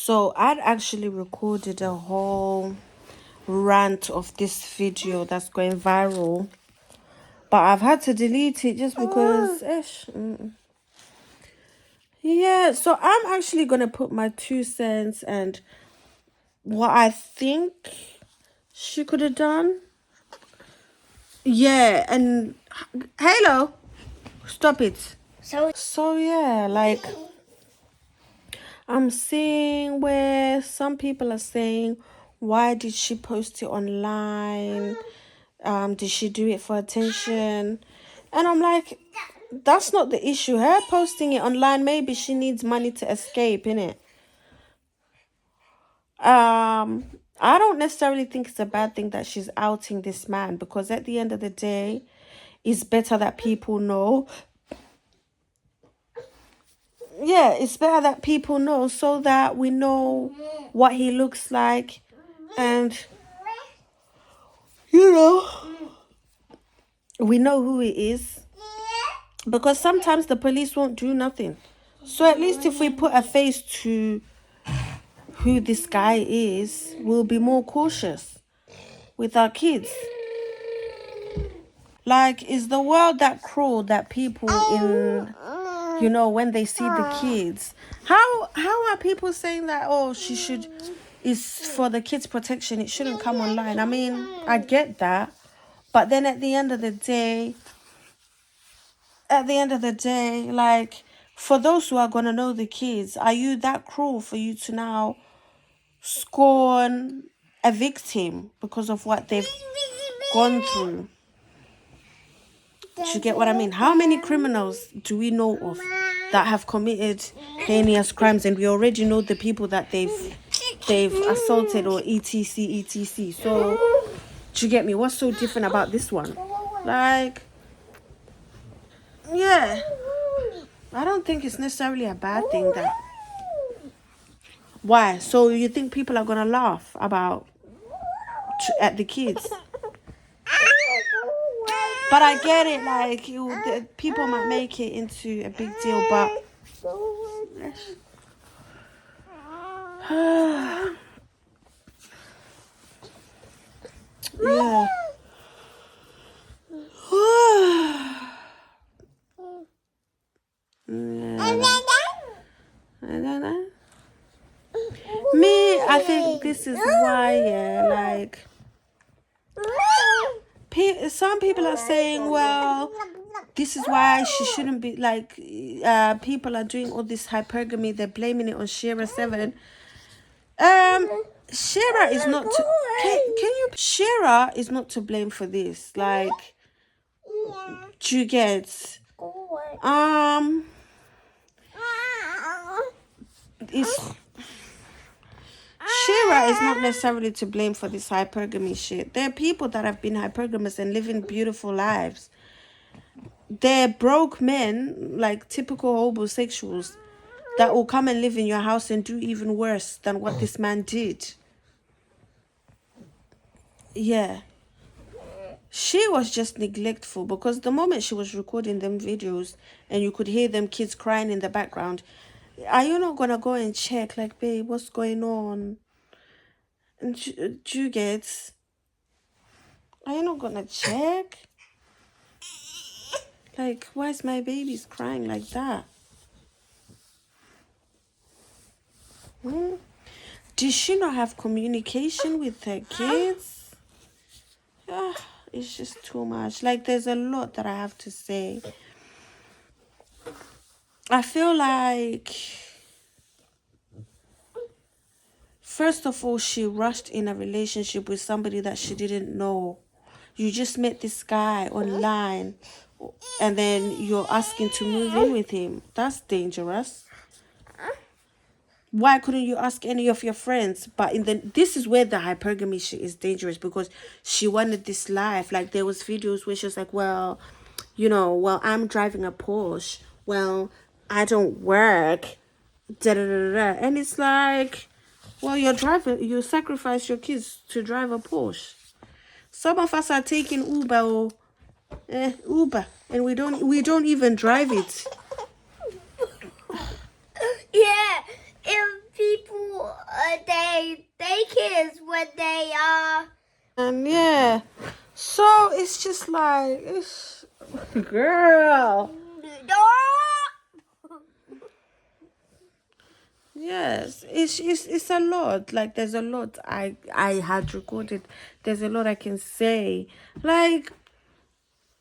So I'd actually recorded a whole rant of this video that's going viral, but I've had to delete it just because yeah, so I'm actually gonna put my 2 cents and what I think she could have done. Yeah, and hello, stop it. So yeah, like I'm seeing where some people are saying, why did she post it online? Did she do it for attention? And I'm like, that's not the issue. Her posting it online, maybe she needs money to escape, innit? I don't necessarily think it's a bad thing that she's outing this man, because at the end of the day, it's better that people know. Yeah, it's better that people know so that we know what he looks like, and we know who he is, because sometimes the police won't do nothing. So at least if we put a face to who this guy is, we'll be more cautious with our kids. Like, is the world that cruel that people in, when they see the kids, how are people saying that, oh, she should, is for the kids' protection, it shouldn't come online? I mean, I get that, but then at the end of the day, like, for those who are going to know the kids, are you that cruel for you to now scorn a victim because of what they've gone through? Do you get what I mean? How many criminals do we know of that have committed heinous crimes, and we already know the people that they've assaulted or etc. So do you get me? What's so different about this one? Like, yeah, I don't think it's necessarily a bad thing. That why? So you think people are gonna laugh at the kids? But I get it, like, people might make it into a big deal, but yeah. Me, I think this is why, like, some people are saying, well, this is why she shouldn't be, like, people are doing all this hypergamy, they're blaming it on Shira 7. Shira is not to, Shira is not to blame for this, like, do you get, Shira is not necessarily to blame for this hypergamy shit. There are people that have been hypergamous and living beautiful lives. They're broke men, like typical homosexuals, that will come and live in your house and do even worse than what this man did. Yeah. She was just neglectful, because the moment she was recording them videos and you could hear them kids crying in the background, are you not gonna go and check, like, babe, what's going on? And do you get? Are you not gonna check? Like, why is my baby's crying like that? Did she not have communication with her kids? It's just too much. Like, there's a lot that I have to say. I feel like, first of all, she rushed in a relationship with somebody that she didn't know. You just met this guy online, and then you're asking to move in with him. That's dangerous. Why couldn't you ask any of your friends? But this is where the hypergamy shit is dangerous, because she wanted this life. Like, there was videos where she was like, well, I'm driving a Porsche. Well, I don't work. And it's like, well, you sacrifice your kids to drive a Porsche. Some of us are taking Uber and we don't even drive it. Yeah, if people they kiss when they are. And yeah, so it's just like, girl. Yes, it's a lot. Like there's a lot I had recorded. There's a lot I can say. Like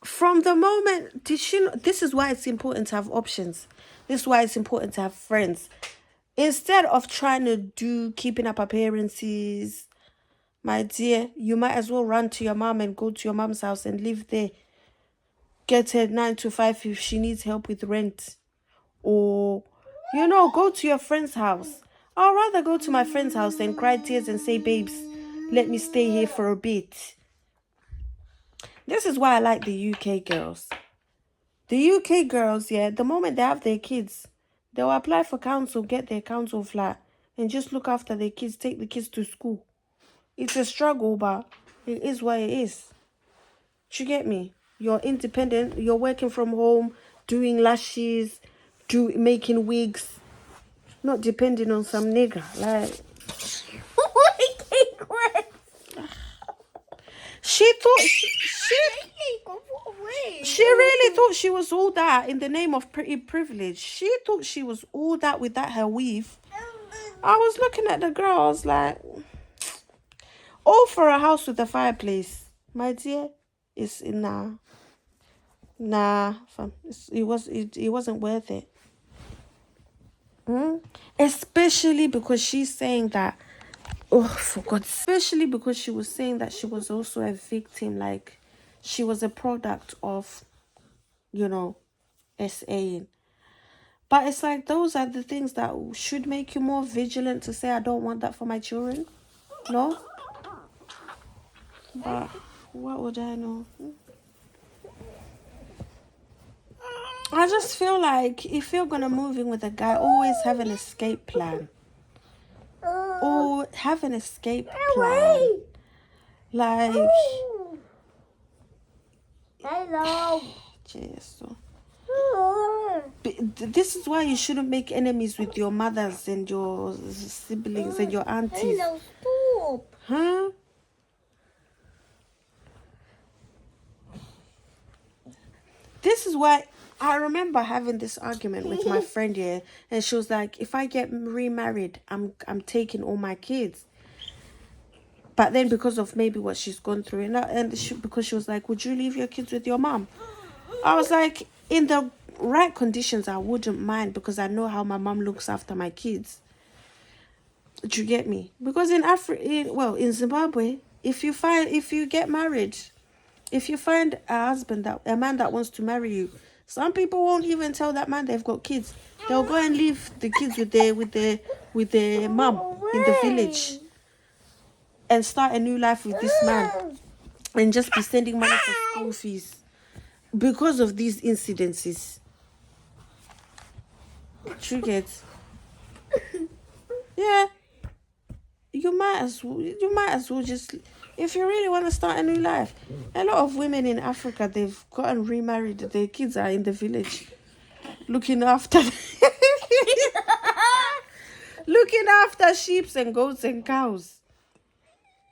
from the moment did she know, this is why it's important to have options. This is why it's important to have friends. Instead of trying to do keeping up appearances, my dear, you might as well run to your mom and go to your mom's house and live there. Get her 9 to 5 if she needs help with rent. Or, go to your friend's house. I'd rather go to my friend's house than cry tears and say, babes, let me stay here for a bit. This is why I like the UK girls. The UK girls, yeah, the moment they have their kids, they'll apply for council, get their council flat, and just look after their kids, take the kids to school. It's a struggle, but it is what it is. Do you get me? You're independent, you're working from home, doing lashes, making wigs, not depending on some nigga. Like, she thought she really thought she was all that in the name of pretty privilege. She thought she was all that with that her weave. I was looking at the girl, I was like, all for a house with a fireplace. My dear, it's nah, fam. It wasn't worth it. Especially because she's saying that, oh, for God, especially because she was saying that she was also a victim, like she was a product of, SAing. But it's like those are the things that should make you more vigilant to say, I don't want that for my children. No? But what would I know? I just feel like if you're going to move in with a guy, always have an escape plan. Or have an escape plan. Like, hello. Jesus. This is why you shouldn't make enemies with your mothers and your siblings and your aunties. Hello, stop. Huh? This is why I remember having this argument with my friend here, and she was like, if I get remarried, I'm taking all my kids. But then because of maybe what she's gone through, because she was like, would you leave your kids with your mom? I was like, in the right conditions, I wouldn't mind, because I know how my mom looks after my kids. Do you get me? Because in Zimbabwe, if you get married, if you find a man that wants to marry you, some people won't even tell that man they've got kids. They'll go and leave the kids with their mom in the village and start a new life with this man and just be sending money for school fees because of these incidences. You get? Yeah. You might as well just, if you really want to start a new life. A lot of women in Africa, they've gotten remarried. Their kids are in the village looking after sheep and goats and cows,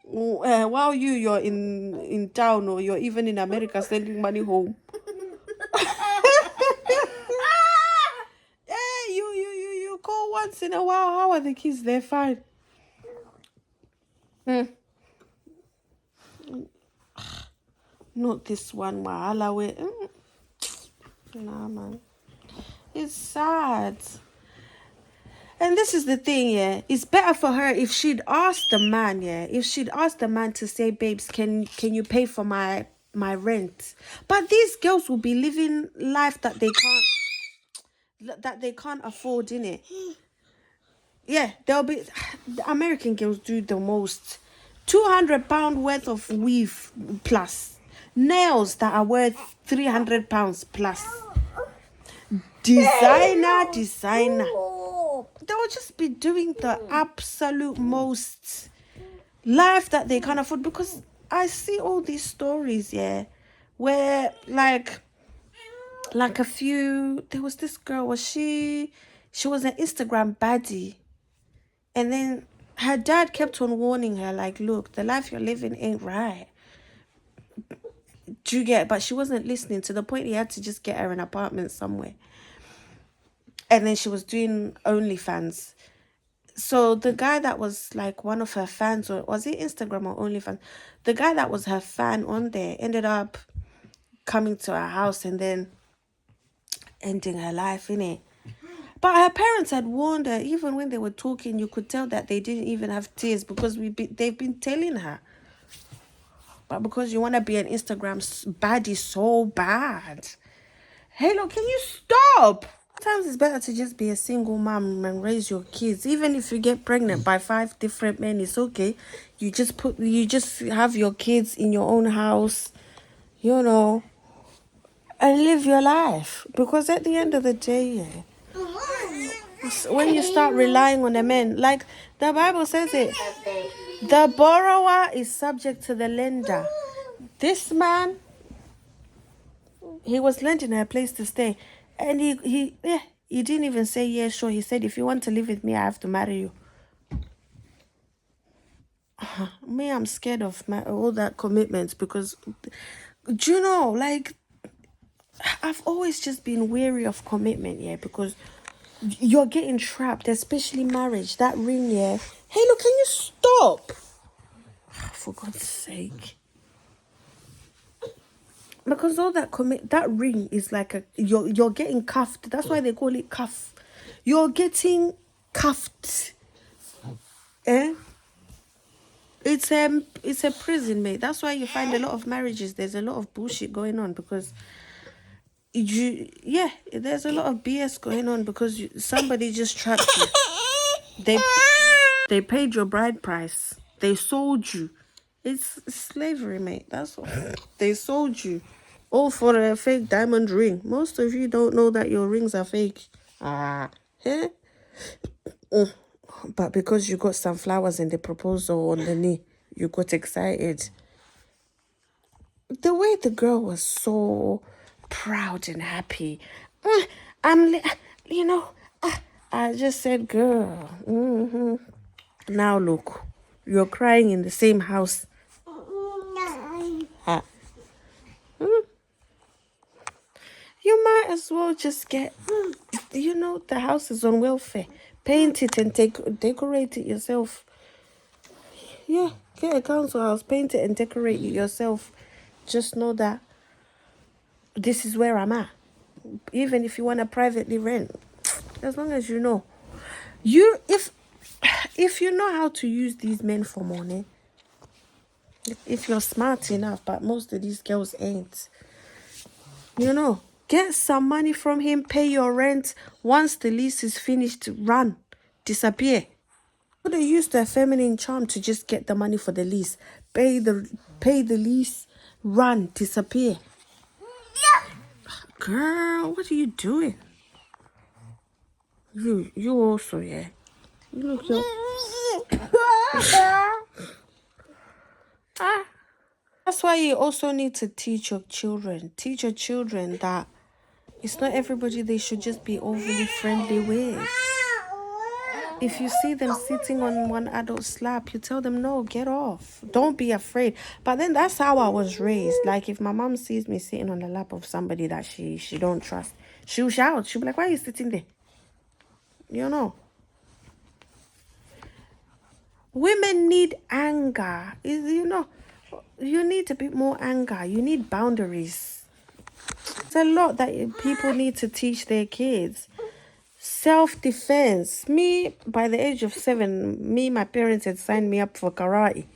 while you're in town, or you're even in America sending money home. Yeah, you call once in a while. How are the kids? They're fine. Not this one, wahala. Nah, man. It's sad. And this is the thing, yeah. It's better for her if she'd asked the man, yeah. If she'd asked the man to say, babes, can you pay for my rent? But these girls will be living life that they can't afford, innit? Yeah, they'll be. The American girls do the most. £200 worth of weave plus. Nails that are worth £300 plus. Designer. They'll just be doing the absolute most life that they can't afford, because I see all these stories, yeah, where like a few, there was this girl, she was an Instagram baddie, and then her dad kept on warning her, like, look, the life you're living ain't right. Do you get? But she wasn't listening, to the point he had to just get her an apartment somewhere. And then she was doing OnlyFans. So the guy that was like one of her fans, or was it Instagram or OnlyFans? The guy that was her fan on there ended up coming to her house and then ending her life, innit? But her parents had warned her. Even when they were talking, you could tell that they didn't even have tears, because they've been telling her. But because you want to be an Instagram baddie so bad. Hey, look, can you stop? Sometimes it's better to just be a single mom and raise your kids. Even if you get pregnant by 5 different men, it's okay. You just have your kids in your own house, you know, and live your life. Because at the end of the day, yeah, when you start relying on the men, like the Bible says it, the borrower is subject to the lender. This man, he was lending her a place to stay, and he didn't even say yeah, sure. He said, if you want to live with me, I have to marry you. Me, I'm scared of all that commitments, because do you know, like, I've always just been wary of commitment, yeah, because you're getting trapped, especially marriage. That ring, yeah. Hey, look, can you stop? For God's sake. Because all that ring is like you're getting cuffed. That's why they call it cuff. You're getting cuffed. Eh? It's a prison, mate. That's why you find a lot of marriages. There's a lot of bullshit going on, because there's a lot of BS going on, because somebody just trapped you. They paid your bride price. They sold you. It's slavery, mate. That's what they sold you. All for a fake diamond ring. Most of you don't know that your rings are fake. Yeah? But because you got some flowers in the proposal on the knee, you got excited. The way the girl was so proud and happy. I just said, girl. Now look, you're crying in the same house. You might as well just get, the house is on welfare. Paint it and decorate it yourself. Yeah, get a council house, paint it and decorate it yourself. Just know that this is where I'm at. Even if you want to privately rent, as long as you know. If you know how to use these men for money, if you're smart enough, but most of these girls ain't, get some money from him, pay your rent. Once the lease is finished, run, disappear. They use their feminine charm to just get the money for the lease, pay the lease, run, disappear. Girl, what are you doing? You also, yeah. You look so. That's why you also need to teach your children. Teach your children that it's not everybody they should just be overly friendly with. If you see them sitting on one adult's lap, you tell them, no, get off. Don't be afraid. But then that's how I was raised. Like, if my mom sees me sitting on the lap of somebody that she don't trust, she'll shout. She'll be like, why are you sitting there? Women need anger. You need a bit more anger. You need boundaries. There's a lot that people need to teach their kids. Self-defense. Me, by the age of 7, my parents had signed me up for karate.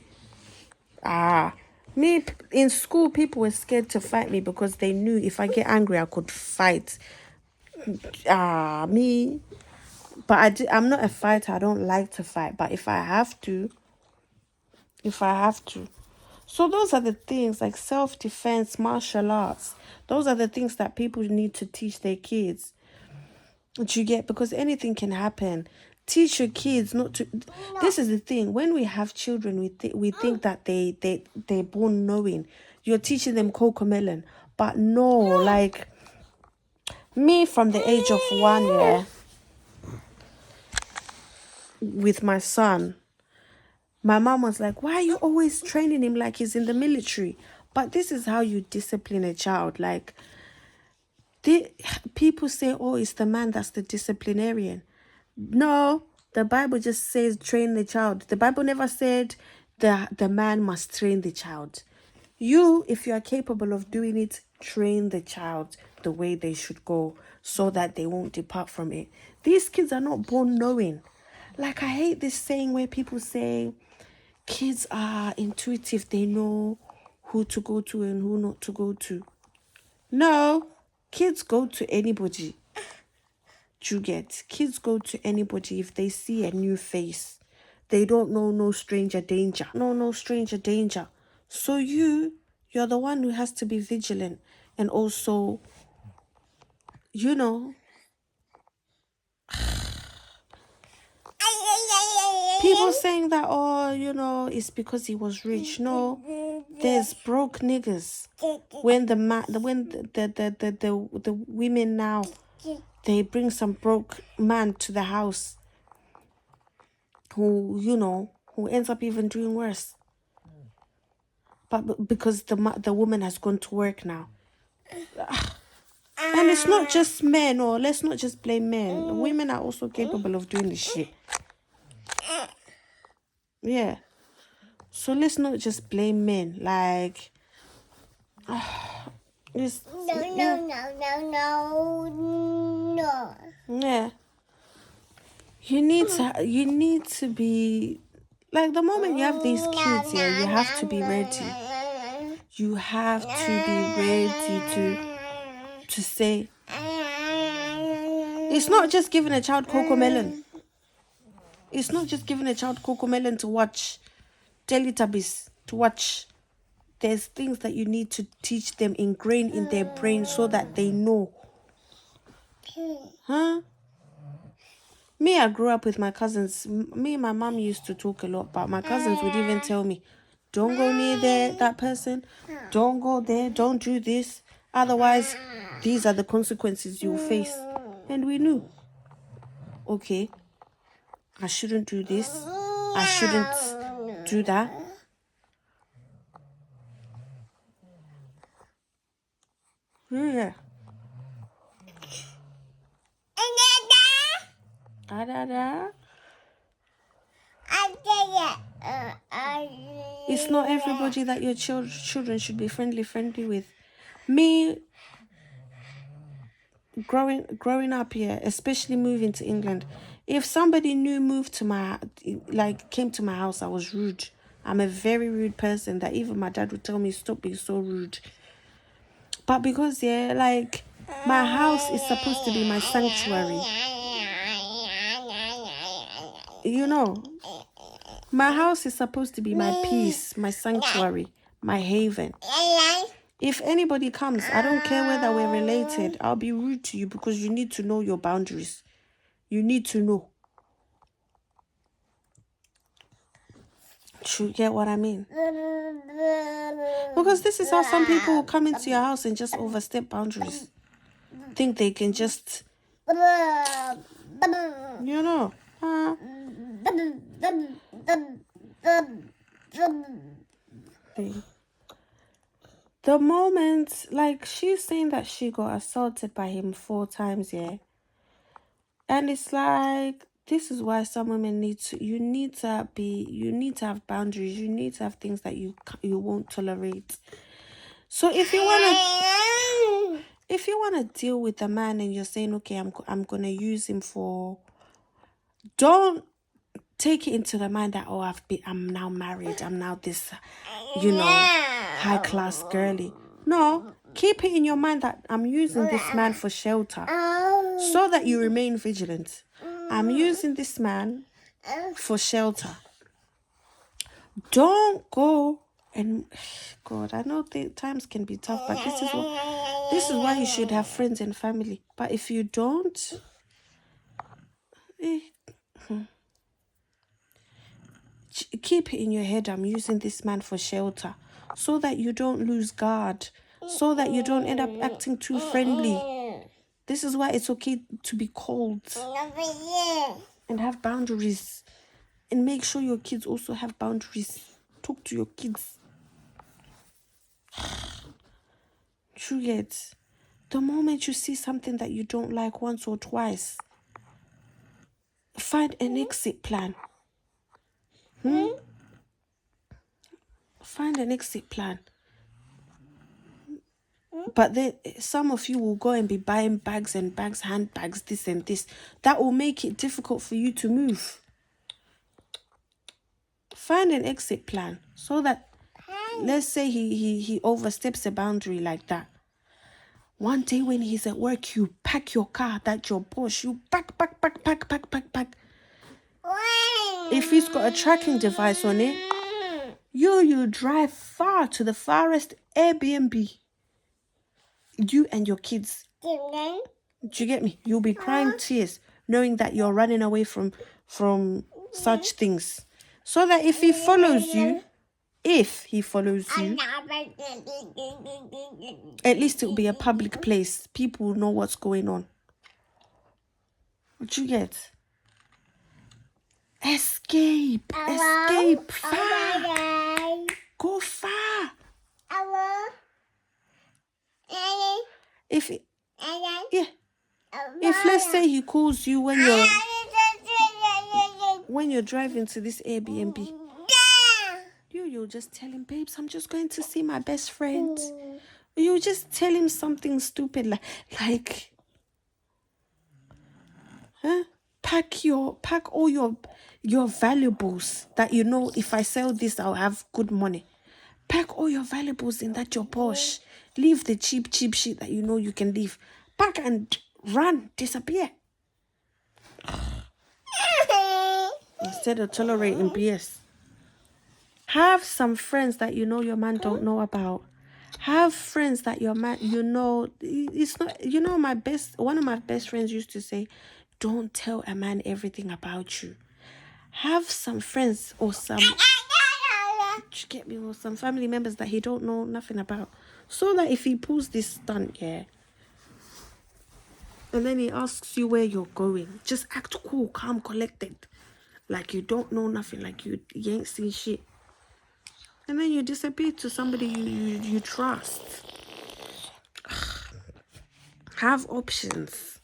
Me, in school, people were scared to fight me because they knew if I get angry, I could fight. Me. But I'm not a fighter. I don't like to fight. But if I have to. So those are the things, like self-defense, martial arts. Those are the things that people need to teach their kids. Do you get? Because anything can happen. Teach your kids not to. This is the thing. When we have children, we think that they're born knowing. You're teaching them cocomelon. But no, like me from the age of 1 year with my son, My mom was like, why are you always training him like he's in the military? But this is how you discipline a child. Like, people say, oh, it's the man that's the disciplinarian. No, the Bible just says train the child. The Bible never said the man must train the child. You, if you are capable of doing it, train the child the way they should go so that they won't depart from it. These kids are not born knowing. Like, I hate this saying where people say kids are intuitive. They know who to go to and who not to go to. No, kids go to anybody. You get? Kids go to anybody if they see a new face. They don't know no stranger danger. No stranger danger. So you're the one who has to be vigilant. And also, you know, people saying that, oh, you know, it's because he was rich. No, there's broke niggas. When the women now, they bring some broke man to the house who, you know, who ends up even doing worse. But because the woman has gone to work now. And it's not just men, or let's not just blame men. Women are also capable of doing this shit. Yeah. So let's not just blame men. Like, it's, No. yeah. You need to be, like, the moment you have these kids here, you have to be ready. You have to be ready to say. It's not just giving a child Coco Melon. It's not just giving a child Coco Melon to watch Teletubbies, to watch. There's things that you need to teach them, ingrain in their brain so that they know. Huh? Me, I grew up with my cousins. Me and my mom used to talk a lot, but my cousins would even tell me, don't go near that person. Don't go there. Don't do this. Otherwise, these are the consequences you'll face. And we knew. Okay, I shouldn't do this. I shouldn't do that. Yeah. It's not everybody that your children should be friendly with. Me, growing up here, especially moving to England, if somebody new came to my house, I was rude. I'm a very rude person that even my dad would tell me, stop being so rude. But because, like, my house is supposed to be my sanctuary. You know, my house is supposed to be my peace, my sanctuary, my haven. If anybody comes, I don't care whether we're related, I'll be rude to you because you need to know your boundaries. You need to know. You get what I mean? Because this is how some people will come into your house and just overstep boundaries. Think they can just, you know. The moment, like, she's saying that she got assaulted by him 4 times, yeah. And it's like, this is why some women need to have boundaries. You need to have things that you won't tolerate. So if you wanna deal with a man and you're saying, okay, I'm gonna use him for, don't take it into the mind that, oh, I'm now married, I'm now this, you know, high class girly. No, keep it in your mind that I'm using this man for shelter so that you remain vigilant. I'm using this man for shelter. Don't go and, God, I know times can be tough, but this is why you should have friends and family. But if you don't, keep it in your head, I'm using this man for shelter so that you don't lose guard, so that you don't end up acting too friendly. This is why it's okay to be cold and have boundaries And make sure your kids also have boundaries. Talk to your kids. You get, the moment you see something that you don't like once or twice, find an exit plan. Find an exit plan. But then some of you will go and be buying bags and bags, handbags, this and this. That will make it difficult for you to move. Find an exit plan so that, let's say he oversteps a boundary like that. One day when he's at work, you pack your car, that's your boss. You pack. If he's got a tracking device on it, you drive far to the farthest Airbnb. You and your kids. Do you get me? You'll be crying tears knowing that you're running away from such things. So that if he follows you, at least it'll be a public place. People will know what's going on. What you get? Escape. Far. Go far. If let's say he calls you when you're driving to this Airbnb, you'll just tell him, babes, I'm just going to see my best friend. You just tell him something stupid like pack all your valuables that you know, if I sell this I'll have good money. Pack all your valuables in that your Porsche. Leave the cheap shit that you know you can leave. Pack and run, disappear. Instead of tolerating BS. Have some friends that you know your man don't know about. Have friends that your man, it's not, one of my best friends used to say, don't tell a man everything about you. Have some friends or some, or some family members that he don't know nothing about. So that if he pulls this stunt, and then he asks you where you're going, just act cool, calm, collected. Like you don't know nothing, like you ain't seen shit. And then you disappear to somebody you trust. Have options.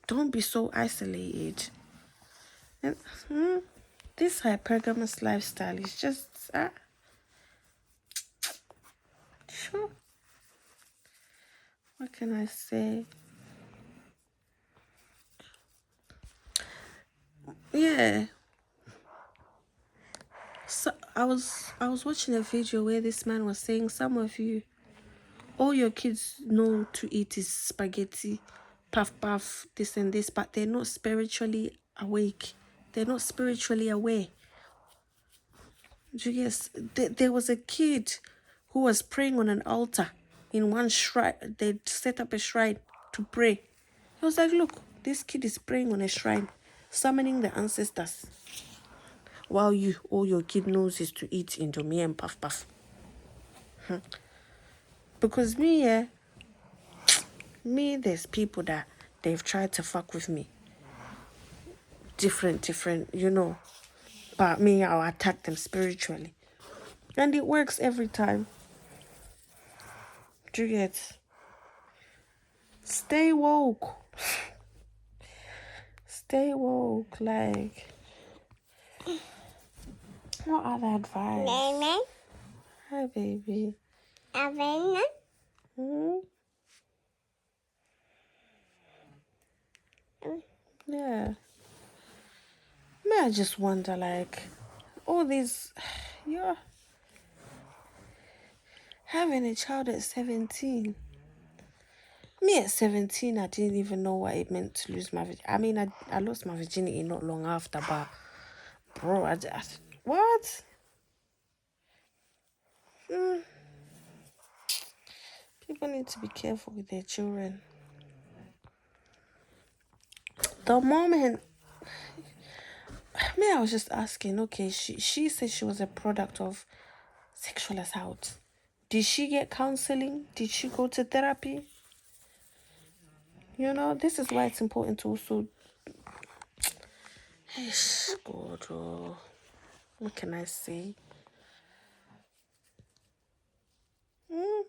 Don't be so isolated. And this hypergamous lifestyle is just sure. What can I say? Yeah. So I was watching a video where this man was saying, some of you, all your kids know to eat is spaghetti, puff, this and this, but they're not spiritually awake. They're not spiritually aware. Yes, there was a kid who was praying on an altar in one shrine. They set up a shrine to pray. He was like, look, this kid is praying on a shrine, summoning the ancestors. While all your kid knows is to eat indomie and puff. Because me, there's people that they've tried to fuck with me. Different, But me, I'll attack them spiritually. And it works every time. Do you get? Stay woke. Stay woke, like... What other advice? Mama. Hi, baby. Avena. Yeah. I just wonder, like, all these, you're having a child at 17. Me at 17, I didn't even know what it meant to lose my virginity. I mean, I lost my virginity not long after, but, bro, what? People need to be careful with their children. The moment... I was just asking, okay, she said she was a product of sexual assault. Did she get counseling? Did she go to therapy? This is why it's important to also Ish, God, oh. What can I say? Mm.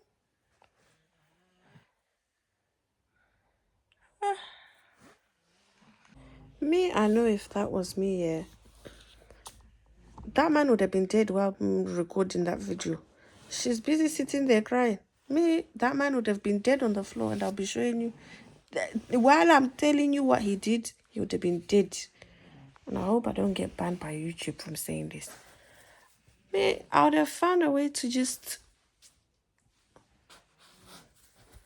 Me, I know if that was me, yeah, that man would have been dead while recording that video. She's busy sitting there crying. Me, that man would have been dead on the floor, and I'll be showing you. While I'm telling you what he did, he would have been dead. And I hope I don't get banned by YouTube from saying this. Me, I would have found a way to just.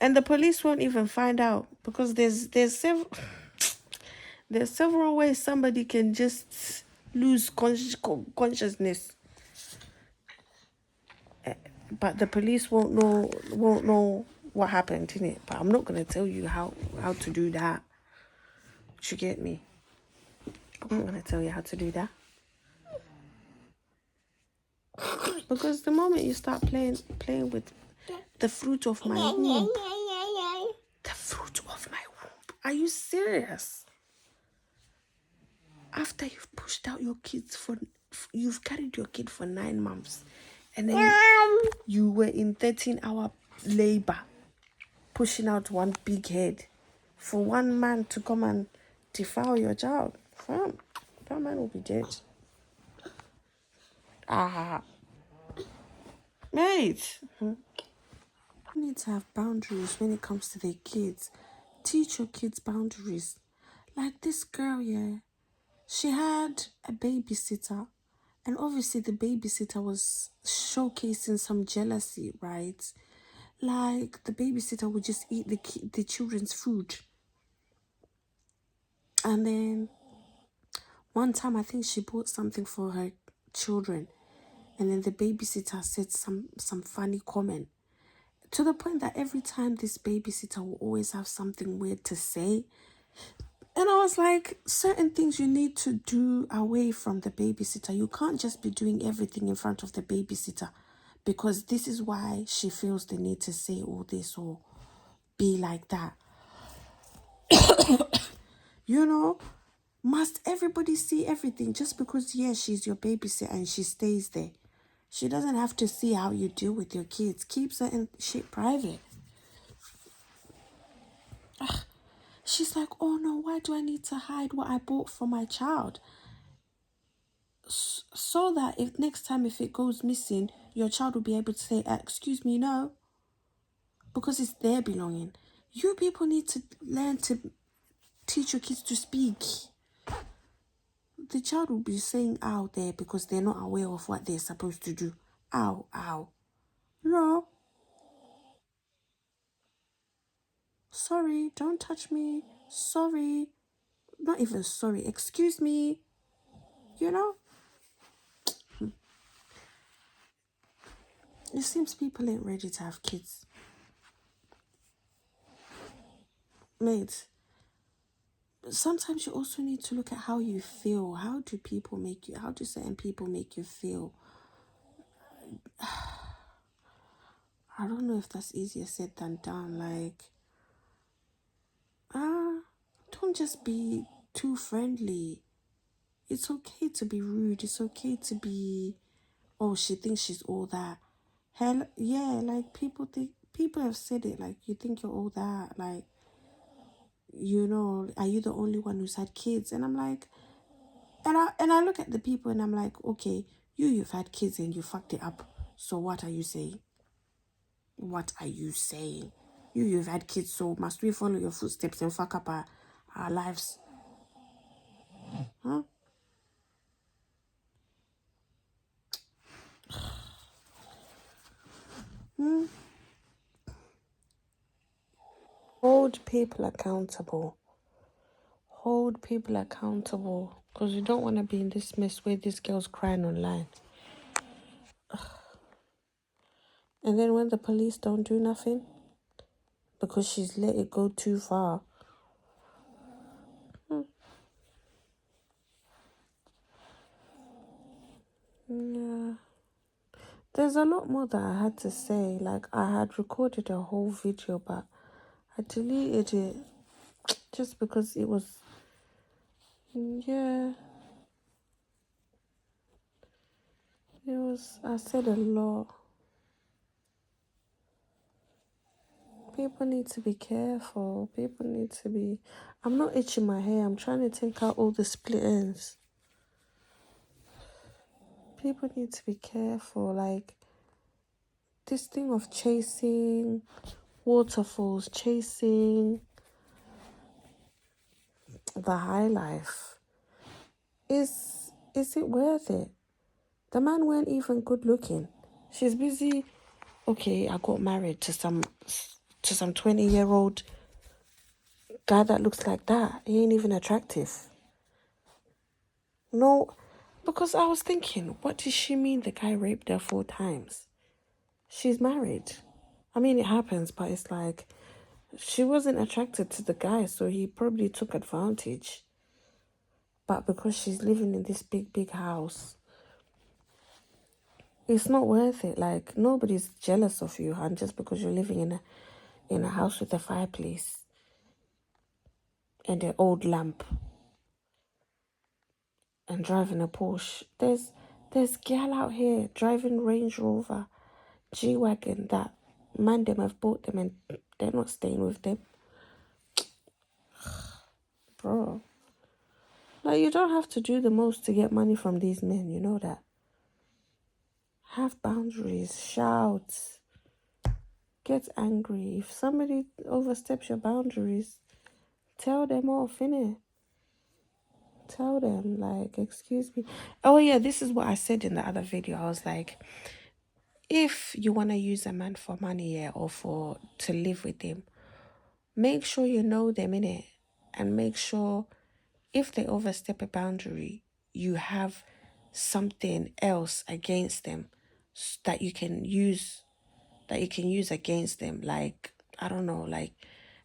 And the police won't even find out because there's several there's several ways somebody can just lose consciousness. But the police won't know what happened in it. But I'm not gonna tell you how to do that. You get me? I'm not gonna tell you how to do that. Because the moment you start playing with the fruit of my womb, the fruit of my womb. Are you serious? After you've pushed out your kids you've carried your kid for 9 months, and then you were in 13-hour labor, pushing out one big head for one man to come and defile your child. Fam, that man will be dead. Ah, mate. You need to have boundaries when it comes to their kids. Teach your kids boundaries. Like this girl, yeah. She had a babysitter, and obviously the babysitter was showcasing some jealousy, right? Like the babysitter would just eat the children's food. And then one time I think she bought something for her children, and then the babysitter said some funny comment, to the point that every time this babysitter will always have something weird to say. And I was like, certain things you need to do away from the babysitter. You can't just be doing everything in front of the babysitter, because this is why she feels the need to say all this or be like that. You know, must everybody see everything just because, yeah, she's your babysitter and she stays there? She doesn't have to see how you deal with your kids. Keep certain shit private. She's like, oh no, why do I need to hide what I bought for my child? So that if next time if it goes missing, your child will be able to say, excuse me, no. Because it's their belonging. You people need to learn to teach your kids to speak. The child will be saying ow there because they're not aware of what they're supposed to do. Ow, ow. No. Sorry, don't touch me. Sorry. Not even sorry. Excuse me. You know? It seems people ain't ready to have kids. Mate, sometimes you also need to look at how you feel. How do certain people make you feel? I don't know if that's easier said than done. Like, don't just be too friendly. It's okay to be rude. It's okay to be, oh, she thinks she's all that. Hell, yeah, like people have said it, like, you think you're all that, like, you know, are you the only one who's had kids? And I'm like, and I look at the people and I'm like, okay, you've had kids and you fucked it up. So what are you saying? What are you saying? You've had kids, so must we follow your footsteps and fuck up our lives? Huh? Hold people accountable. Hold people accountable. Because you don't want to be in this mess where this girl's crying online. And then when the police don't do nothing, because she's let it go too far. Yeah. There's a lot more that I had to say. Like, I had recorded a whole video, but I deleted it just because it was, yeah. I said a lot. People need to be careful. People need to be... I'm not itching my hair. I'm trying to take out all the split ends. People need to be careful. Like, this thing of chasing waterfalls, chasing the high life. Is it worth it? The man weren't even good looking. She's busy. Okay, I got married to some 20-year-old guy that looks like that. He ain't even attractive. No, because I was thinking, what does she mean the guy raped her 4 times? She's married. I mean, it happens, but it's like, she wasn't attracted to the guy, so he probably took advantage. But because she's living in this big house, it's not worth it. Like, nobody's jealous of you, and just because you're living in a house with a fireplace and an old lamp and driving a Porsche. There's gal out here driving Range Rover, G-Wagon, that man them have bought them and they're not staying with them. Bro. Like, you don't have to do the most to get money from these men, you know that. Have boundaries, shout, get angry. If somebody oversteps your boundaries, tell them off, innit? Tell them, like, excuse me. Oh yeah, this is what I said in the other video. I was like, if you want to use a man for money, yeah, or to live with him, make sure you know them, innit? And make sure if they overstep a boundary, you have something else against them that you can use against them. Like, I don't know, like,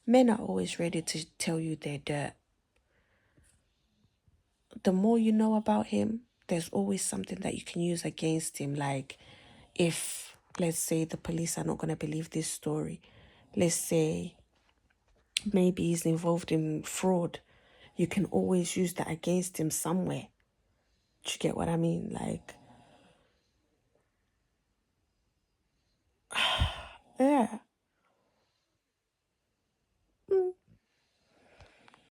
men are always ready to tell you their dirt. The more you know about him, there's always something that you can use against him. Like, if, let's say, the police are not going to believe this story, let's say maybe he's involved in fraud, you can always use that against him somewhere. Do you get what I mean? Like,